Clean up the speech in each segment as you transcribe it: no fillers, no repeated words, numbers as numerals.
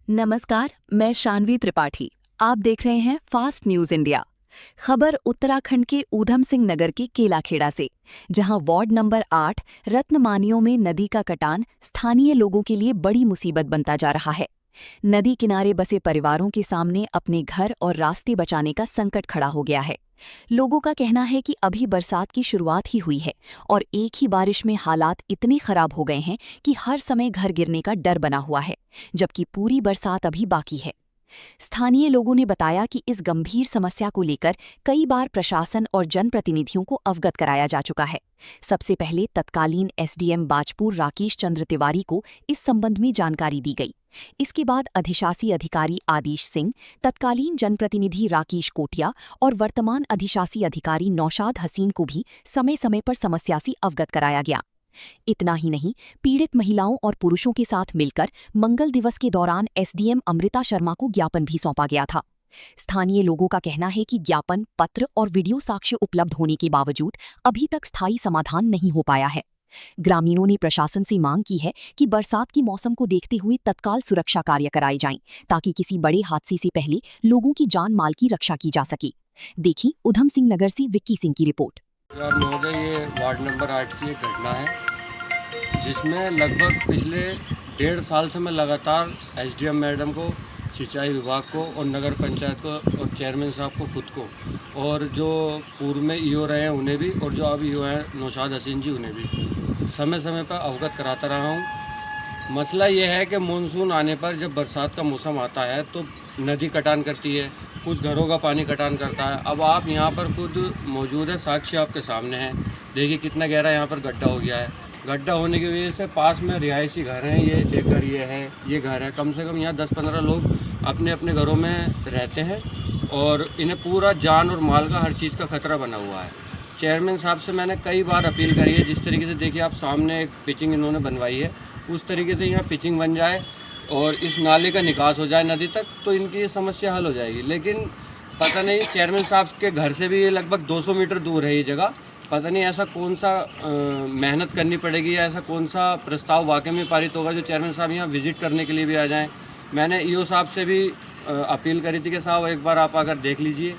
नमस्कार, मैं शानवी त्रिपाठी। आप देख रहे हैं फास्ट न्यूज इंडिया। खबर उत्तराखंड के ऊधम सिंह नगर के केलाखेड़ा से, जहां वार्ड नंबर 8 रत्नमानियों में नदी का कटान स्थानीय लोगों के लिए बड़ी मुसीबत बनता जा रहा है। नदी किनारे बसे परिवारों के सामने अपने घर और रास्ते बचाने का संकट खड़ा हो गया है। लोगों का कहना है कि अभी बरसात की शुरुआत ही हुई है और एक ही बारिश में हालात इतने खराब हो गए हैं कि हर समय घर गिरने का डर बना हुआ है, जबकि पूरी बरसात अभी बाकी है। स्थानीय लोगों ने बताया कि इस गंभीर समस्या को लेकर कई बार प्रशासन और जनप्रतिनिधियों को अवगत कराया जा चुका है। सबसे पहले तत्कालीन एसडीएम बाजपुर राकेश चंद्र तिवारी को इस संबंध में जानकारी दी गई। इसके बाद अधिशासी अधिकारी आदिश सिंह, तत्कालीन जनप्रतिनिधि राकेश कोटिया और वर्तमान अधिशासी अधिकारी नौशाद हसीन को भी समय समय पर समस्या से अवगत कराया गया। इतना ही नहीं, पीड़ित महिलाओं और पुरुषों के साथ मिलकर मंगल दिवस के दौरान एसडीएम अमृता शर्मा को ज्ञापन भी सौंपा गया था। स्थानीय लोगों का कहना है कि ज्ञापन, पत्र और वीडियो साक्ष्य उपलब्ध होने के बावजूद अभी तक स्थायी समाधान नहीं हो पाया है। ग्रामीणों ने प्रशासन से मांग की है कि बरसात की मौसम को देखते हुए तत्काल सुरक्षा कार्य कराए जाएं, ताकि किसी बड़े हादसे से पहले लोगों की जान माल की रक्षा की जा सके। देखिए ऊधम सिंह नगर से विक्की सिंह की रिपोर्ट। महोदय, ये वार्ड नंबर 8 की एक घटना है जिसमें लगभग पिछले 1.5 साल से मैं लगातार एसडीएम मैडम को, सिंचाई विभाग को और नगर पंचायत को और चेयरमैन साहब को खुद को और जो पूर्व में ईओ रहे हैं उन्हें भी और जो अब ईओ हैं नौशाद हसीन जी उन्हें भी समय समय पर अवगत कराता रहा हूँ। मसला ये है कि मानसून आने पर जब बरसात का मौसम आता है तो नदी कटान करती है, कुछ घरों का पानी कटान करता है। अब आप यहाँ पर खुद मौजूद है, साक्ष्य आपके सामने है। देखिए कितना गहरा यहाँ पर गड्ढा हो गया है। गड्ढा होने की वजह से पास में रिहायशी घर हैं, ये एक घर ये घर है। कम से कम यहाँ 10-15 लोग अपने अपने घरों में रहते हैं और इन्हें पूरा जान और माल का हर चीज़ का खतरा बना हुआ है। चेयरमैन साहब से मैंने कई बार अपील करी है, जिस तरीके से देखिए आप सामने एक पिचिंग इन्होंने बनवाई है, उस तरीके से यहाँ पिचिंग बन जाए और इस नाले का निकास हो जाए नदी तक, तो इनकी ये समस्या हल हो जाएगी। लेकिन पता नहीं, चेयरमैन साहब के घर से भी लगभग 200 मीटर दूर है ये जगह। पता नहीं ऐसा कौन सा मेहनत करनी पड़ेगी या ऐसा कौन सा प्रस्ताव वाकई में पारित होगा जो चेयरमैन साहब यहाँ विजिट करने के लिए भी आ जाएं। मैंने ईओ साहब से भी अपील करी थी कि साहब एक बार आप आकर देख लीजिए।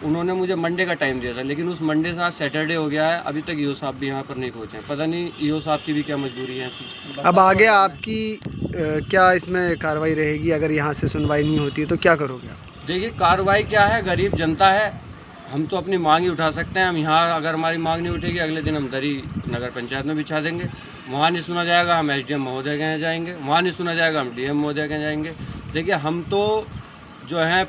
उन्होंने मुझे मंडे का टाइम दिया था, लेकिन उस मंडे से आज सैटरडे हो गया है, अभी तक ईओ साहब भी यहाँ पर नहीं पहुँचे हैं। पता नहीं ईओ साहब की भी क्या मजबूरी है ऐसी। अब आगे आपकी क्या इसमें कार्रवाई रहेगी? अगर यहाँ से सुनवाई नहीं होती है तो क्या करोगे आप? देखिए कार्रवाई क्या है, गरीब जनता है, हम तो अपनी मांग ही उठा सकते हैं। हम यहाँ अगर हमारी मांग नहीं उठेगी, अगले दिन हम दरी नगर पंचायत में बिछा देंगे। वहाँ नहीं सुना जाएगा, हम एसडीएम महोदय के यहाँ जाएंगे। वहाँ नहीं सुना जाएगा, हम डीएम महोदय के यहाँ जाएंगे। देखिए हम तो जो है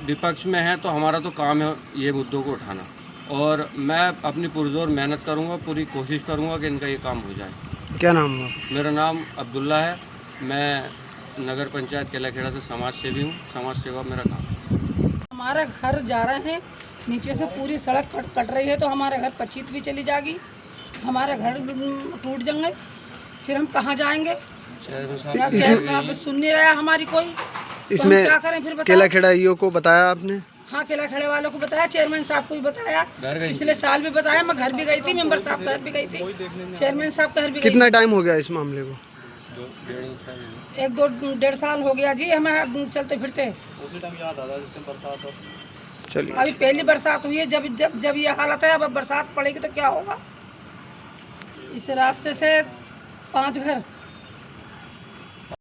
विपक्ष में है, तो हमारा तो काम है ये मुद्दों को उठाना, और मैं अपनी पुरजोर मेहनत करूँगा, पूरी कोशिश करूँगा कि इनका ये काम हो जाए। क्या नाम है? मेरा नाम अब्दुल्ला है। मैं नगर पंचायत केलाखेड़ा से समाज सेवी हूँ। समाज सेवा मेरा काम है। हमारा घर जा रहे हैं, नीचे से पूरी सड़क कट रही है, तो हमारे घर पचीत भी चली जाएगी, हमारा घर टूट जाएंगे, फिर हम कहाँ जाएंगे? सुन नहीं रहा हमारी कोई, इसमें तो क्या करें फिर? केलाखेड़ा ईओ को बताया आपने? हाँ, केलाखेड़ा वालों को बताया, चेयरमैन साहब को भी बताया, पिछले साल भी बताया। मैं घर भी गई थी, मेंबर साहब घर भी गई थी, चेयरमैन साहब घर भी गई। कितना टाइम हो गया इस मामले को? 1-2-1.5 साल हो गया जी हमें चलते फिरते। चलिए, अभी पहली बरसात हुई है, जब ये हालत है। अब बरसात पड़ेगी तो क्या होगा? इस रास्ते से 5 घर